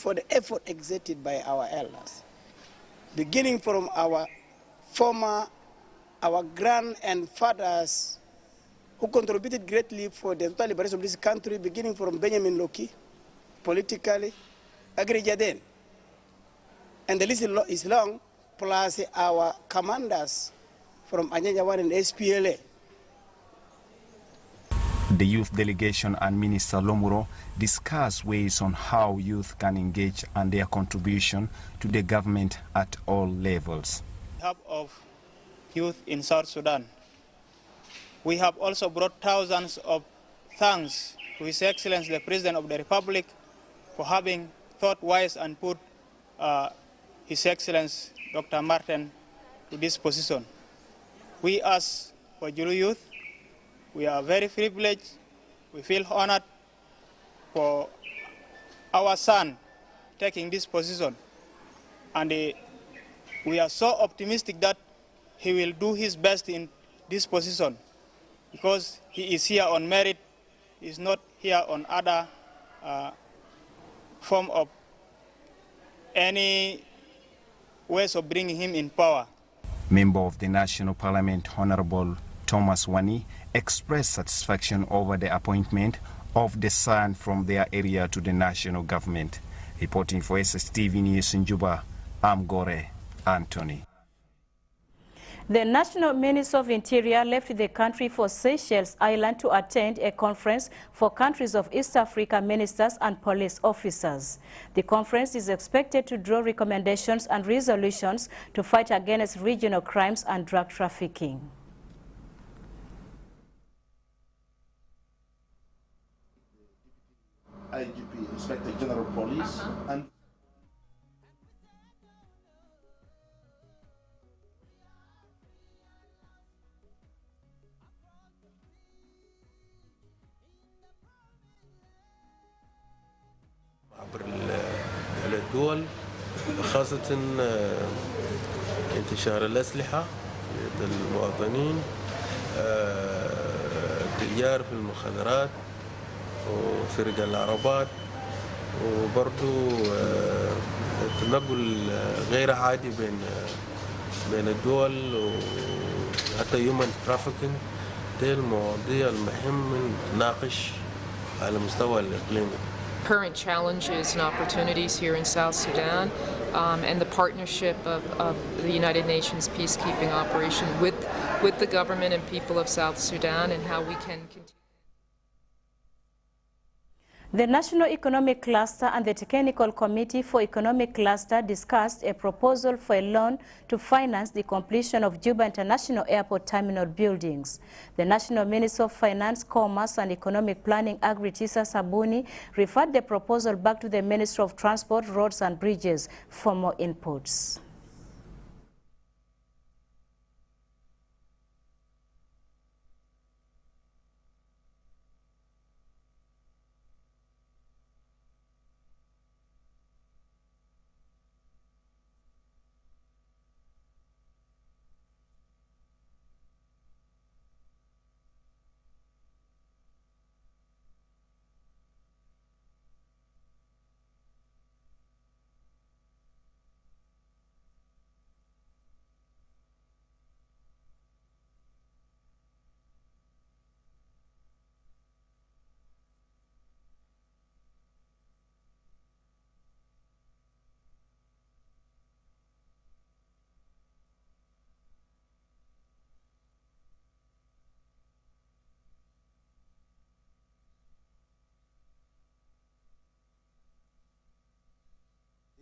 for the effort exerted by our elders, beginning from our grand and fathers who contributed greatly for the total liberation of this country, beginning from Benjamin Loki, politically, Agri Jaden. And the list is long, plus our commanders from Anyanyawan and SPLA. The youth delegation and Minister Lomuro discussed ways on how youth can engage and their contribution to the government at all levels. On behalf of youth in South Sudan, we have also brought thousands of thanks to His Excellency the President of the Republic for having thought wise and put His Excellency Dr. Martin to this position. We as Wajulu youth, we are very privileged. We feel honored for our son taking this position. And we are so optimistic that he will do his best in this position because he is here on merit. He is not here on other form of any ways of bringing him in power. Member of the National Parliament, Honorable Thomas Wani, expressed satisfaction over the appointment of the son from their area to the national government. Reporting for Sstv News in Juba, I'm Gore Anthony. The National Minister of Interior left the country for Seychelles Island to attend a conference for countries of East Africa ministers and police officers. The conference is expected to draw recommendations and resolutions to fight against regional crimes and drug trafficking. IGP, Inspector General Police, and عبر الدول خاصة انتشار الأسلحة في المواطنين، تجار في المخدرات وسرقة العربات، وبرضو التنقل غير عادي بين الدول، وحتى human trafficking. دي المواضيع المهم نناقش على المستوى الإقليمي. Current challenges and opportunities here in South Sudan and the partnership of the United Nations peacekeeping operation with the government and people of South Sudan, and how we can continue. The National Economic Cluster and the Technical Committee for Economic Cluster discussed a proposal for a loan to finance the completion of Juba International Airport terminal buildings. The National Minister of Finance, Commerce and Economic Planning, Agri-Tisa Sabuni, referred the proposal back to the Minister of Transport, Roads and Bridges for more inputs.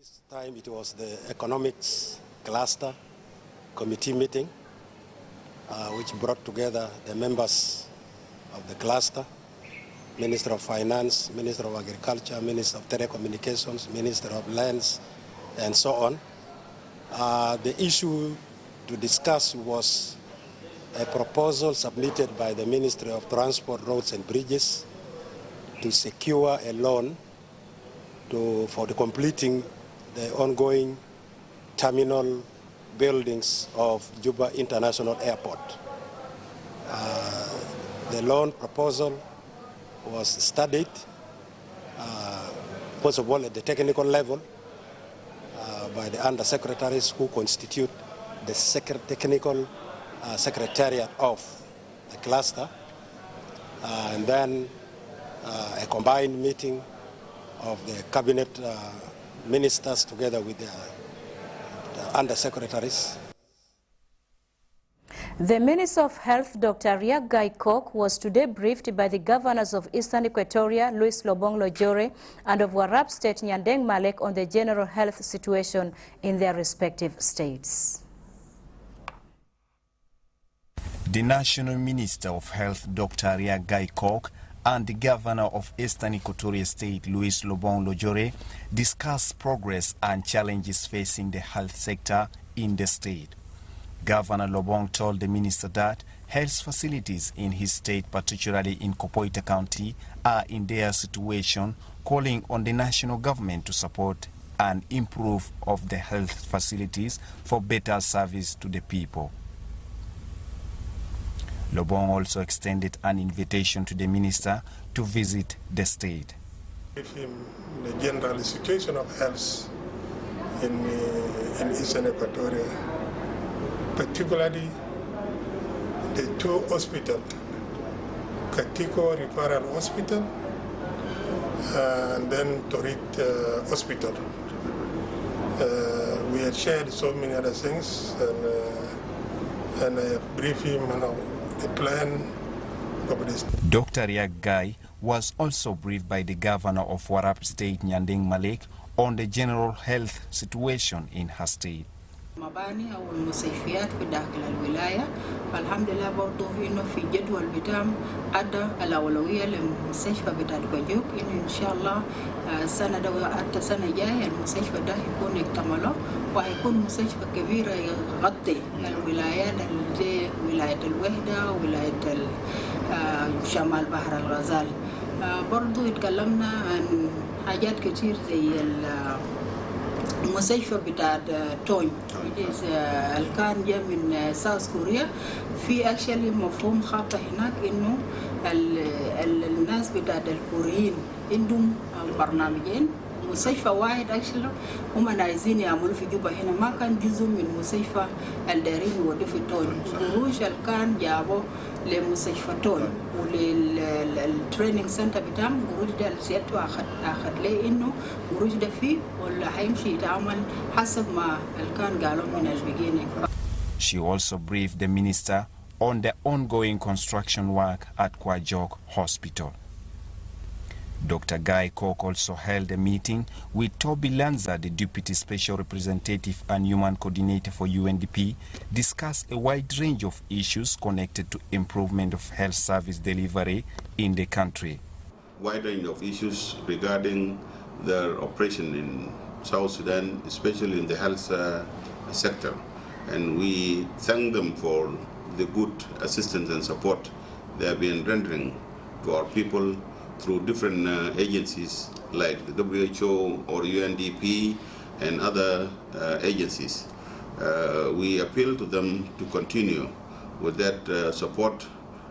This time it was the Economics Cluster Committee meeting, which brought together the members of the cluster, Minister of Finance, Minister of Agriculture, Minister of Telecommunications, Minister of Lands, and so on. The issue to discuss was a proposal submitted by the Ministry of Transport, Roads and Bridges to secure a loan for the completing the ongoing terminal buildings of Juba International Airport. The loan proposal was studied first of all at the technical level by the undersecretaries who constitute the technical secretariat of the cluster, and then a combined meeting of the cabinet ministers together with the undersecretaries. The Minister of Health, Dr. Riek Guy Kok, was today briefed by the governors of Eastern Equatoria, Louis Lobong Lojore, and of Warrap State, Nyandeng Malek, on the general health situation in their respective states. The National Minister of Health, Dr. Riek Guy Kok, and the Governor of Eastern Equatoria State, Louis Lobong Lojore, discussed progress and challenges facing the health sector in the state. Governor Lobong told the minister that health facilities in his state, particularly in Kopoita County, are in their situation, calling on the national government to support and improve of the health facilities for better service to the people. Lobong also extended an invitation to the minister to visit the state. Give him the general situation of health in Eastern Equatoria, particularly the two hospitals, Katiko Referral Hospital and then Torit Hospital. We had shared so many other things, and I have briefed him on the plan of this. Dr. Riek Guy was also briefed by the governor of Warrap State, Nyandeng Malek, on the general health situation in her state. مباني أو المستشفيات في داخل الولاية الحمد لله برضو إنه في جدول بتاعهم أدى الأولوية للمستشفى بتاع الكوجوك إنه إن شاء الله السنة ده حتى سنة جاية المستشفى ده يكون اكتمله وهيكون مستشفى كبيرة يغطي الولايات زي ولاية الوحدة وولاية شمال بحر الغزال. برضو اتكلمنا عن حاجات كتير زي المستشفى بتاع توني الكان جاء من ساوث كوريا. في اكشلي مفهوم خاطئ هناك انه الناس بتاع الكوريين عندهم برنامجين مستشفى واحد اكشلي هم عايزين يعملوا في جوبا هنا ما كان جزء من مستشفى الدارين يودوا في توني. قروش الكان جابوا لمستشفى توني وللتريننج سنتر بتاعهم قروش ده سيادته اخذ ليه انه قروش ده فيه ولا هيمشي يتعمل حسب ما الكان قالوا من البيجينينج. She also briefed the minister on the ongoing construction work at Kwajok Hospital. Dr. Guy Kok also held a meeting with Toby Lanza, the Deputy Special Representative and Human Coordinator for UNDP, discussed a wide range of issues connected to improvement of health service delivery in the country. Wide range of issues regarding their operation in South Sudan, especially in the health sector. And we thank them for the good assistance and support they have been rendering to our people through different agencies like the WHO or UNDP and other agencies. We appeal to them to continue with that support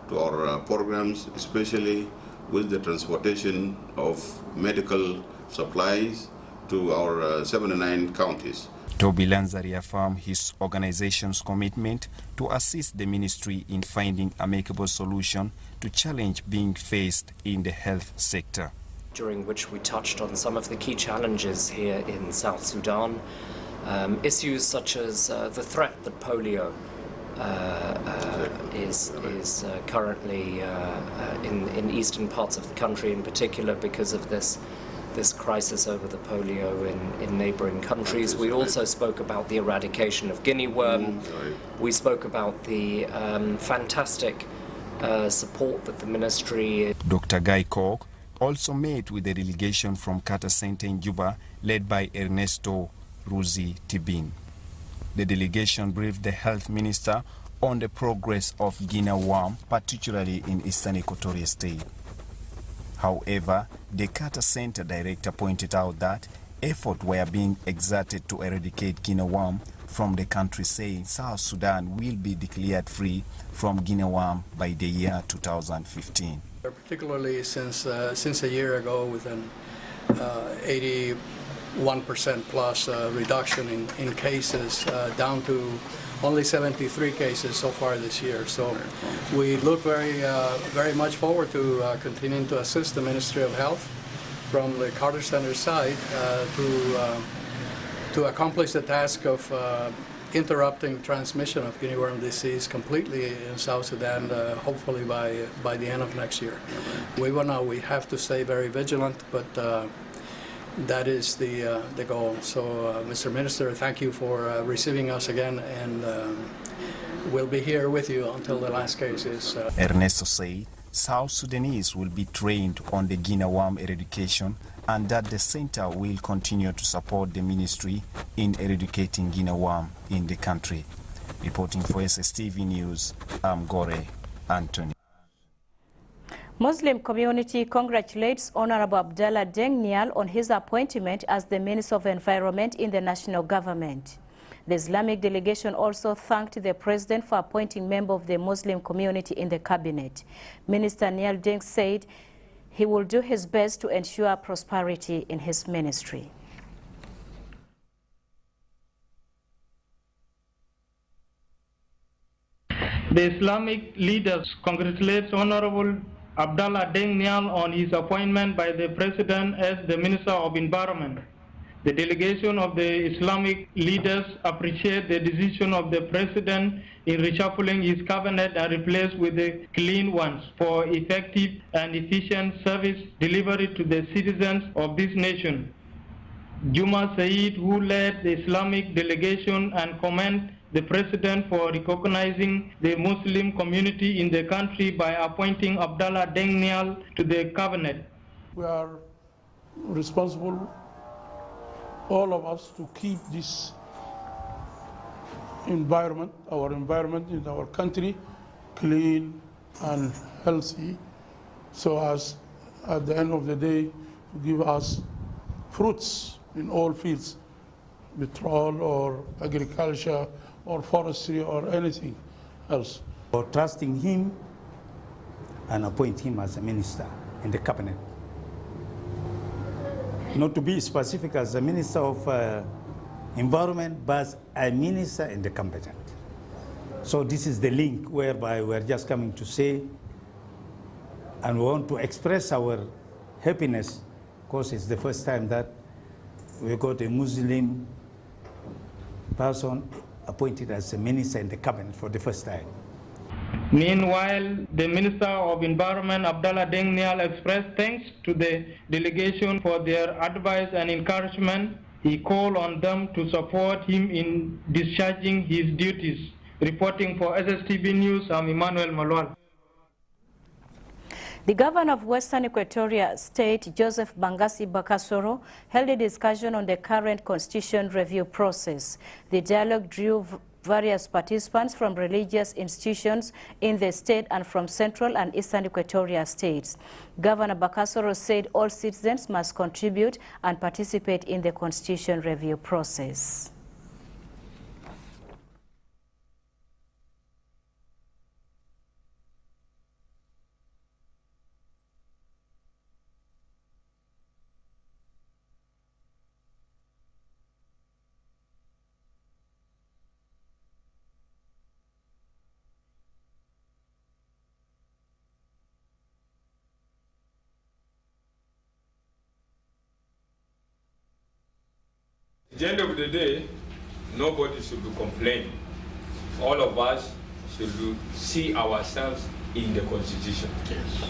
to our programs, especially with the transportation of medical supplies to our 79 counties. Toby Lanza reaffirmed his organization's commitment to assist the ministry in finding amicable solution to challenge being faced in the health sector. During which we touched on some of the key challenges here in South Sudan, issues such as the threat that polio is currently in eastern parts of the country, in particular because of this crisis over the polio in neighboring countries. We also spoke about the eradication of guinea worm. We spoke about the fantastic support that the ministry... Dr. Guy Kok also met with a delegation from Carter Center in Juba led by Ernesto Ruzi Tibin. The delegation briefed the health minister on the progress of guinea worm, particularly in Eastern Equatoria State. However, the Carter Center director pointed out that efforts were being exerted to eradicate guinea worm from the country, saying South Sudan will be declared free from guinea worm by the year 2015. Particularly since a year ago with 81% plus reduction in cases, down to only 73 cases so far this year. So we look very much forward to continuing to assist the Ministry of Health from the Carter Center side to accomplish the task of interrupting transmission of guinea worm disease completely in South Sudan, hopefully by the end of next year. We have to stay very vigilant, but that is the goal. So, Mr. Minister, thank you for receiving us again, and we'll be here with you until the last case is. Ernesto said South Sudanese will be trained on the guinea worm eradication, and that the center will continue to support the ministry in eradicating guinea worm in the country. Reporting for Sstv News, I'm Gore Anthony. Muslim community congratulates Honorable Abdallah Deng Nial on his appointment as the Minister of Environment in the national government. The Islamic delegation also thanked the President for appointing members of the Muslim community in the cabinet. Minister Nial Deng said he will do his best to ensure prosperity in his ministry. The Islamic leaders congratulate Honorable Abdallah Deng Nial on his appointment by the President as the Minister of Environment. The delegation of the Islamic leaders appreciate the decision of the President in reshuffling his cabinet and replace with the clean ones for effective and efficient service delivery to the citizens of this nation. Juma Said, who led the Islamic delegation, and commend the President for recognizing the Muslim community in the country by appointing Abdallah Deng Nial to the cabinet. We are responsible, all of us, to keep this environment, our environment in our country, clean and healthy, so as at the end of the day to give us fruits in all fields, petrol or agriculture or forestry or anything else. For trusting him and appoint him as a minister in the cabinet. Not to be specific as a minister of environment, but a minister in the cabinet. So this is the link whereby we're just coming to say, and we want to express our happiness, because it's the first time that we got a Muslim person appointed as a minister in the cabinet for the first time. Meanwhile, the Minister of Environment, Abdallah Deng Nial, expressed thanks to the delegation for their advice and encouragement. He called on them to support him in discharging his duties. Reporting for Sstv News, I'm Emmanuel Malwal. The governor of Western Equatoria State, Joseph Bangasi Bakasoro, held a discussion on the current constitution review process. The dialogue drew various participants from religious institutions in the state and from Central and Eastern Equatoria states. Governor Bakasoro said all citizens must contribute and participate in the constitution review process. At the end of the day, nobody should be complaining. All of us should see ourselves in the Constitution. Yes.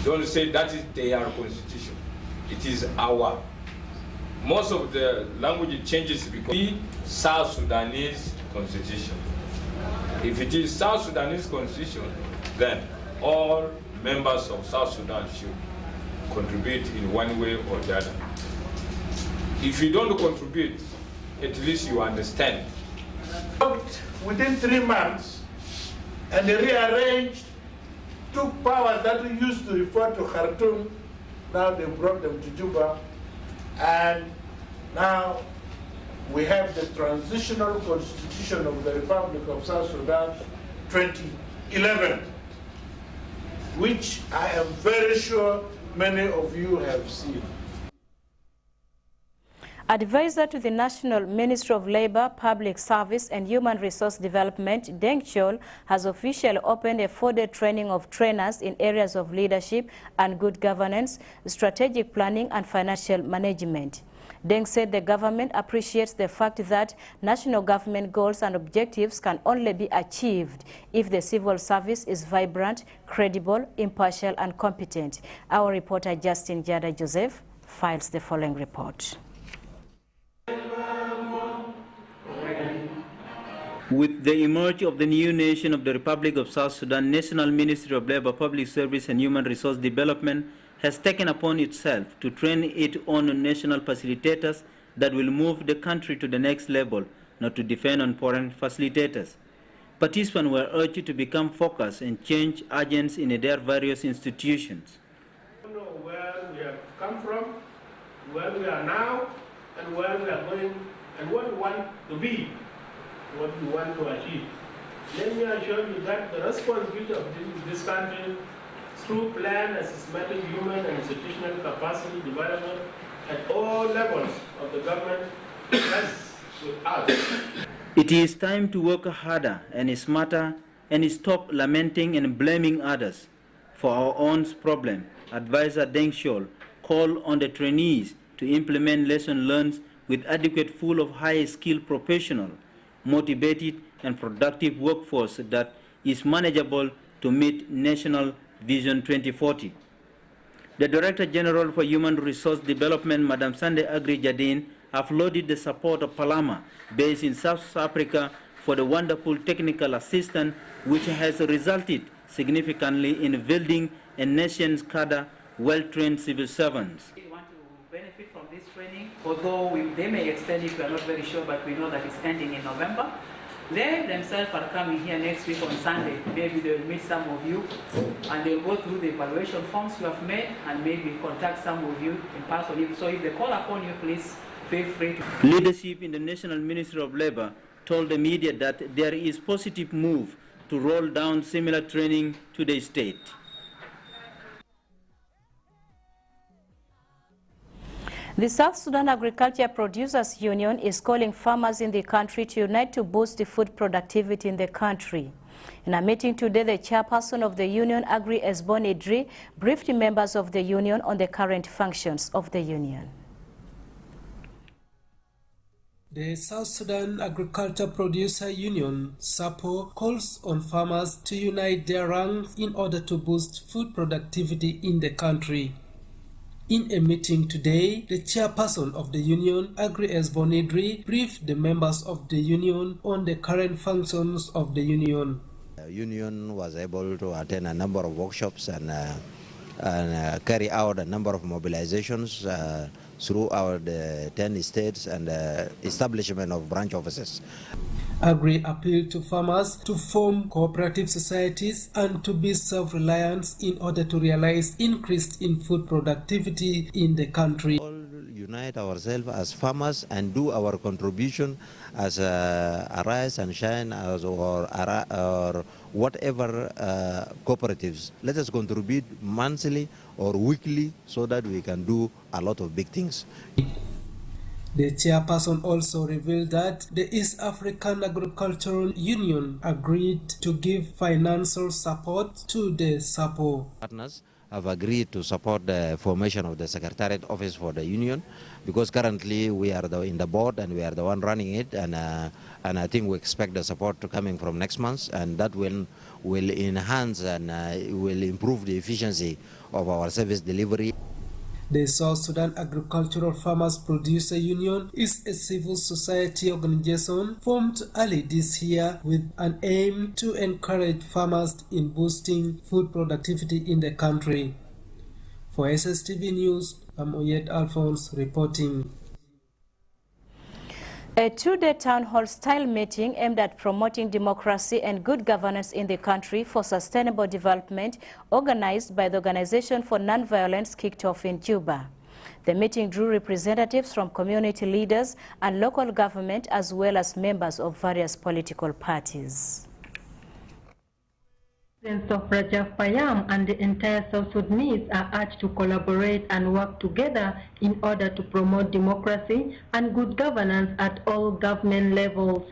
Don't say that is their Constitution. It is our. Most of the language changes because the South Sudanese Constitution. If it is South Sudanese Constitution, then all members of South Sudan should contribute in one way or the other. If you don't contribute, at least you understand. Within 3 months, and they rearranged, took powers that we used to refer to Khartoum, now they brought them to Juba, and now we have the Transitional Constitution of the Republic of South Sudan 2011, which I am very sure many of you have seen. Advisor to the National Ministry of Labor, Public Service and Human Resource Development, Deng Chol, has officially opened a 4-day training of trainers in areas of leadership and good governance, strategic planning and financial management. Deng said the government appreciates the fact that national government goals and objectives can only be achieved if the civil service is vibrant, credible, impartial and competent. Our reporter Justin Jada Joseph files the following report. With the emergence of the new nation of the Republic of South Sudan, National Ministry of Labor, Public Service and Human Resource Development has taken upon itself to train its own national facilitators that will move the country to the next level, not to depend on foreign facilitators. Participants were urged to become focused and change agents in their various institutions. We know where we have come from, where we are now, and where we are going, and what we want to be, what we want to achieve. Let me assure you that the responsibility of this country through plan and systematic human and institutional capacity development at all levels of the government rests with us. It is time to work harder and smarter and stop lamenting and blaming others for our own problem. Advisor Deng Chol called on the trainees to implement lessons learned with adequate pool of high-skilled professional, motivated and productive workforce that is manageable to meet National Vision 2040. The Director General for Human Resource Development, Madam Sande Agri Jadin, applauded the support of Palama, based in South Africa, for the wonderful technical assistance which has resulted significantly in building a nation's cadre well-trained civil servants. We want to benefit from this training, although they may extend it, we are not very sure, but we know that it's ending in November. They themselves are coming here next week on Sunday. Maybe they will meet some of you and they'll go through the evaluation forms you have made and maybe contact some of you in person. So if they call upon you, please feel free to. Leadership in the National Ministry of Labor told the media that there is positive move to roll down similar training to the state. The South Sudan Agriculture Producers Union is calling farmers in the country to unite to boost the food productivity in the country. In a meeting today, the chairperson of the union, Agri Esbon Idri, briefed members of the union on the current functions of the union. The South Sudan Agriculture Producer Union, SAPO, calls on farmers to unite their ranks in order to boost food productivity in the country. In a meeting today, the chairperson of the union, Agri Esbon Idri, briefed the members of the union on the current functions of the union. The union was able to attend a number of workshops and carry out a number of mobilizations throughout the 10 states and establishment of branch offices. Agri appealed to farmers to form cooperative societies and to be self-reliant in order to realize increase in food productivity in the country. Unite ourselves as farmers and do our contribution as Arise and Shine or whatever cooperatives. Let us contribute monthly or weekly so that we can do a lot of big things. The chairperson also revealed that the East African Agricultural Union agreed to give financial support to the SAPO. Partners have agreed to support the formation of the Secretariat Office for the Union because currently we are in the board and we are the one running it, and I think we expect the support to coming from next month, and that will enhance and will improve the efficiency of our service delivery. The South Sudan Agricultural Farmers Producer Union is a civil society organization formed early this year with an aim to encourage farmers in boosting food productivity in the country. For Sstv News, I'm Oyed Alphonse reporting. A two-day town hall-style meeting aimed at promoting democracy and good governance in the country for sustainable development, organized by the Organization for Nonviolence, kicked off in Juba. The meeting drew representatives from community leaders and local government, as well as members of various political parties. Presidents of Rajab Payam and the entire South Sudanese are urged to collaborate and work together in order to promote democracy and good governance at all government levels.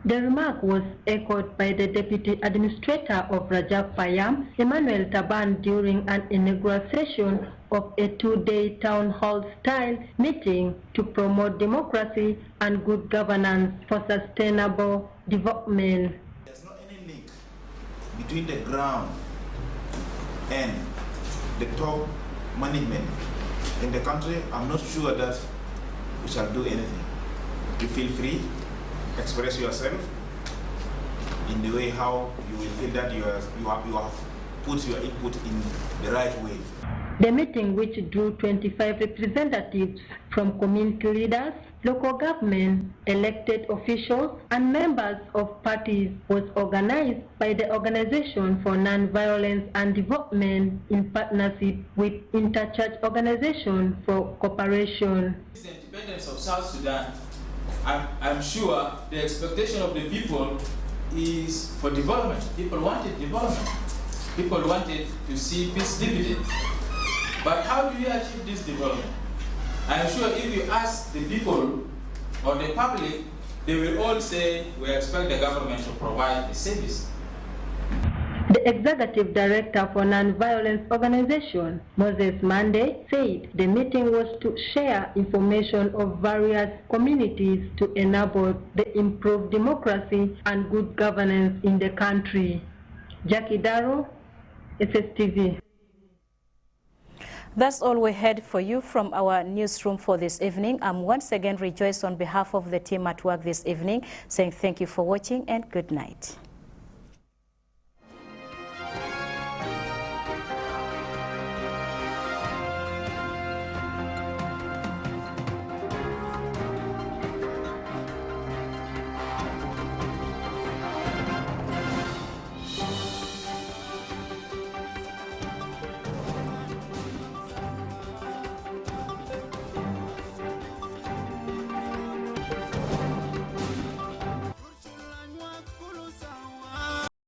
The remark was echoed by the Deputy Administrator of Rajab Payam, Emmanuel Taban, during an inaugural session of a two-day town hall-style meeting to promote democracy and good governance for sustainable development. There's not any link between the ground and the top management in the country. I'm not sure that we shall do anything. You feel free, express yourself in the way how you will feel that you have put your input in the right way. The meeting, which drew 25 representatives from community leaders, local government, elected officials, and members of parties, was organized by the Organization for Non-Violence and Development in partnership with Interchurch Organization for Cooperation. The independence of South Sudan, I'm sure the expectation of the people is for development. People wanted development. People wanted to see peace dividend. But how do you achieve this development? I'm sure if you ask the people or the public, they will all say, we expect the government to provide the service. The Executive Director for Non-Violence Organization, Moses Mande, said the meeting was to share information of various communities to enable the improved democracy and good governance in the country. Jackie Darrow, Sstv. That's all we had for you from our newsroom for this evening. I'm once again rejoiced on behalf of the team at work this evening, saying thank you for watching and good night.